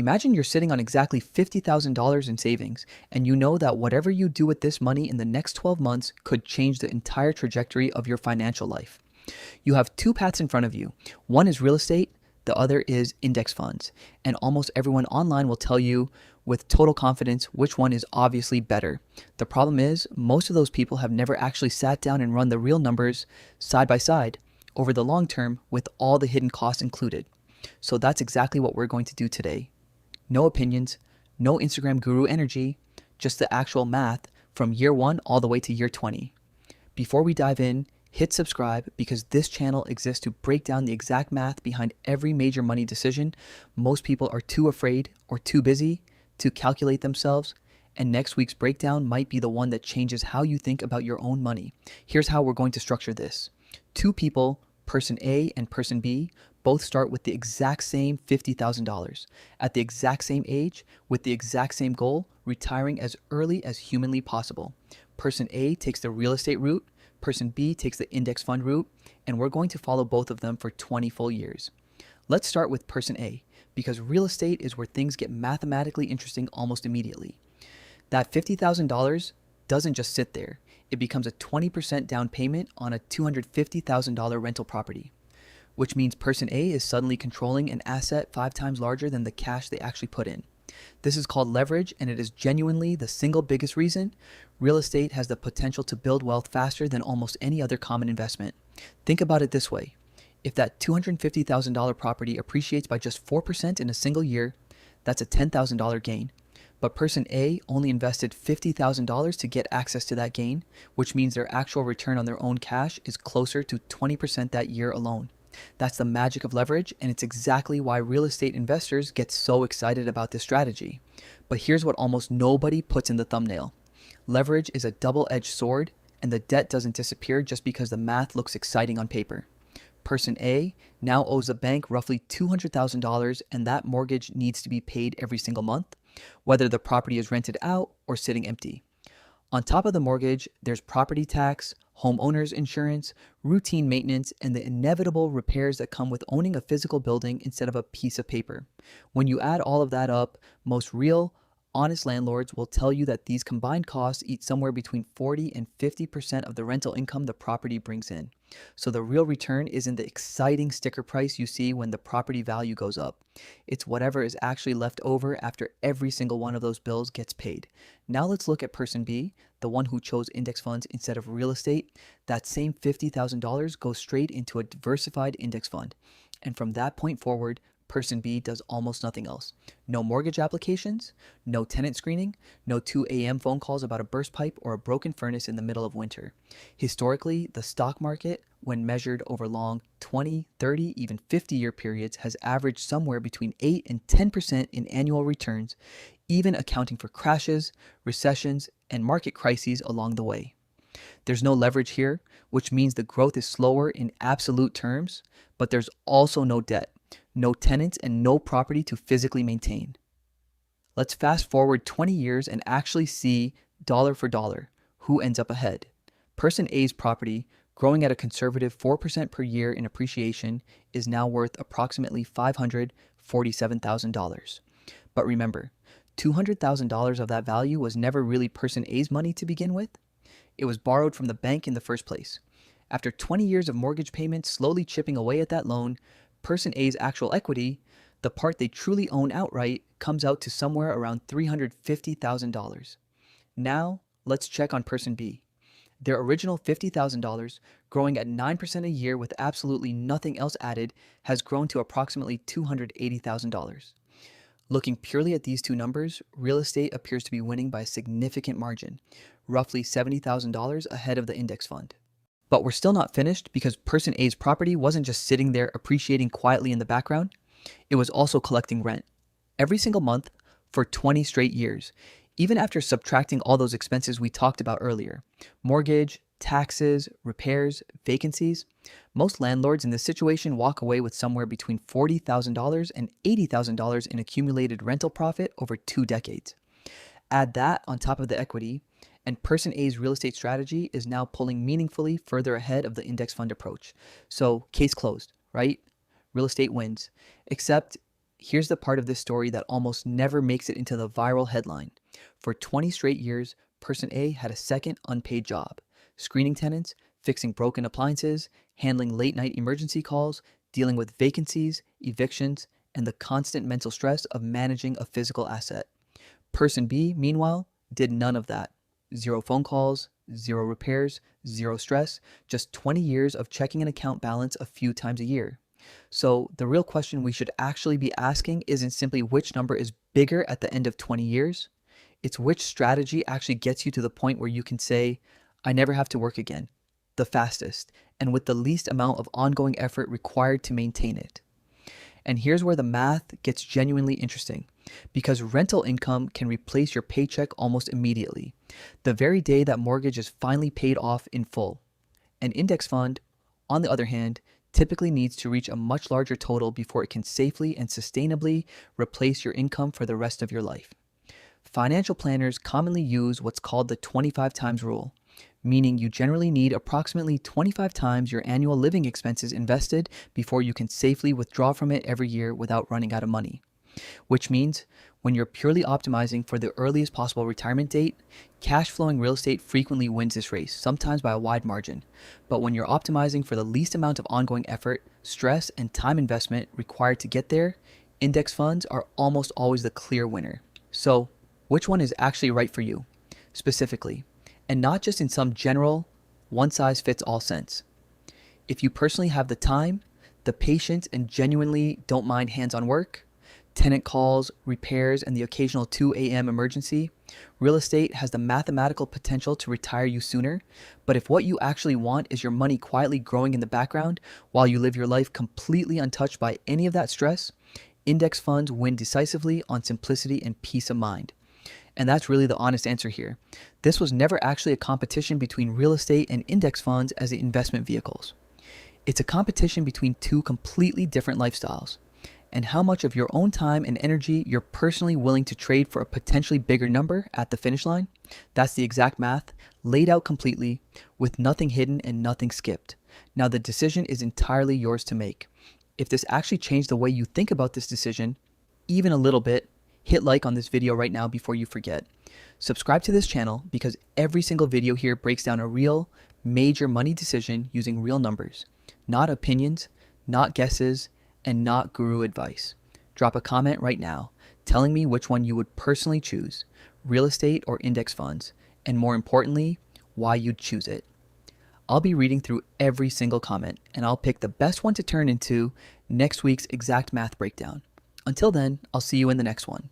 Imagine you're sitting on exactly $50,000 in savings, and you know that whatever you do with this money in the next 12 months could change the entire trajectory of your financial life. You have two paths in front of you. One is real estate, the other is index funds. And almost everyone online will tell you with total confidence which one is obviously better. The problem is, most of those people have never actually sat down and run the real numbers side by side over the long term with all the hidden costs included. So that's exactly what we're going to do today. No opinions, no Instagram guru energy, just the actual math from year 1 all the way to year 20. Before we dive in, hit subscribe because this channel exists to break down the exact math behind every major money decision most people are too afraid or too busy to calculate themselves, and next week's breakdown might be the one that changes how you think about your own money. Here's how we're going to structure this. Two people, person A and person B, both start with the exact same $50,000, at the exact same age, with the exact same goal, retiring as early as humanly possible. Person A takes the real estate route, person B takes the index fund route, and we're going to follow both of them for 20 full years. Let's start with person A, because real estate is where things get mathematically interesting almost immediately. That $50,000 doesn't just sit there. It becomes a 20% down payment on a $250,000 rental property, which means person A is suddenly controlling an asset 5 times larger than the cash they actually put in. This is called leverage, and it is genuinely the single biggest reason real estate has the potential to build wealth faster than almost any other common investment. Think about it this way. If that $250,000 property appreciates by just 4% in a single year, that's a $10,000 gain. But person A only invested $50,000 to get access to that gain, which means their actual return on their own cash is closer to 20% that year alone. That's the magic of leverage, and it's exactly why real estate investors get so excited about this strategy. But here's what almost nobody puts in the thumbnail. Leverage is a double-edged sword, and the debt doesn't disappear just because the math looks exciting on paper. Person A now owes the bank roughly $200,000, and that mortgage needs to be paid every single month, whether the property is rented out or sitting empty. On top of the mortgage, there's property tax, homeowner's insurance, routine maintenance, and the inevitable repairs that come with owning a physical building instead of a piece of paper. When you add all of that up, most real, honest landlords will tell you that these combined costs eat somewhere between 40 and 50% of the rental income the property brings in. So the real return isn't the exciting sticker price you see when the property value goes up. It's whatever is actually left over after every single one of those bills gets paid. Now let's look at person B, the one who chose index funds instead of real estate. That same $50,000 goes straight into a diversified index fund. And from that point forward, person B does almost nothing else. No mortgage applications, no tenant screening, no 2 a.m. phone calls about a burst pipe or a broken furnace in the middle of winter. Historically, the stock market, when measured over long 20, 30, even 50-year periods, has averaged somewhere between 8 and 10% in annual returns, even accounting for crashes, recessions, and market crises along the way. There's no leverage here, which means the growth is slower in absolute terms, but there's also no debt, no tenants, and no property to physically maintain. Let's fast forward 20 years and actually see dollar for dollar who ends up ahead. Person A's property, growing at a conservative 4% per year in appreciation, is now worth approximately $547,000. But remember, $200,000 of that value was never really person A's money to begin with. It was borrowed from the bank in the first place. After 20 years of mortgage payments slowly chipping away at that loan, person A's actual equity, the part they truly own outright, comes out to somewhere around $350,000. Now, let's check on person B. Their original $50,000, growing at 9% a year with absolutely nothing else added, has grown to approximately $280,000. Looking purely at these two numbers, real estate appears to be winning by a significant margin, roughly $70,000 ahead of the index fund. But we're still not finished, because person A's property wasn't just sitting there appreciating quietly in the background. It was also collecting rent every single month for 20 straight years, even after subtracting all those expenses we talked about earlier: mortgage, taxes, repairs, vacancies. Most landlords in this situation walk away with somewhere between $40,000 and $80,000 in accumulated rental profit over 2 decades. Add that on top of the equity, and person A's real estate strategy is now pulling meaningfully further ahead of the index fund approach. So case closed, right? Real estate wins. Except Here's the part of this story that almost never makes it into the viral headline. For 20 straight years, person A had a second unpaid job, screening tenants, fixing broken appliances, handling late night emergency calls, dealing with vacancies, evictions, and the constant mental stress of managing a physical asset. Person B, meanwhile, did none of that. Zero phone calls, zero repairs, zero stress, just 20 years of checking an account balance a few times a year. So the real question we should actually be asking isn't simply which number is bigger at the end of 20 years. It's which strategy actually gets you to the point where you can say, I never have to work again, the fastest, and with the least amount of ongoing effort required to maintain it. And here's where the math gets genuinely interesting, because rental income can replace your paycheck almost immediately, the very day that mortgage is finally paid off in full. An index fund, on the other hand, typically needs to reach a much larger total before it can safely and sustainably replace your income for the rest of your life. Financial planners commonly use what's called the 25 times rule, meaning you generally need approximately 25 times your annual living expenses invested before you can safely withdraw from it every year without running out of money. Which means when you're purely optimizing for the earliest possible retirement date, cash flowing real estate frequently wins this race, sometimes by a wide margin. But when you're optimizing for the least amount of ongoing effort, stress, and time investment required to get there, index funds are almost always the clear winner. So, which one is actually right for you, specifically, and not just in some general, one-size-fits-all sense? If you personally have the time, the patience, and genuinely don't mind hands-on work, tenant calls, repairs, and the occasional 2 a.m. emergency, real estate has the mathematical potential to retire you sooner. But if what you actually want is your money quietly growing in the background while you live your life completely untouched by any of that stress, index funds win decisively on simplicity and peace of mind. And that's really the honest answer here. This was never actually a competition between real estate and index funds as investment vehicles. It's a competition between two completely different lifestyles. And how much of your own time and energy you're personally willing to trade for a potentially bigger number at the finish line, that's the exact math, laid out completely, with nothing hidden and nothing skipped. Now the decision is entirely yours to make. If this actually changed the way you think about this decision, even a little bit, hit like on this video right now before you forget. Subscribe to this channel because every single video here breaks down a real, major money decision using real numbers, not opinions, not guesses, and not guru advice. Drop a comment right now telling me which one you would personally choose, real estate or index funds, and more importantly, why you'd choose it. I'll be reading through every single comment, and I'll pick the best one to turn into next week's exact math breakdown. Until then, I'll see you in the next one.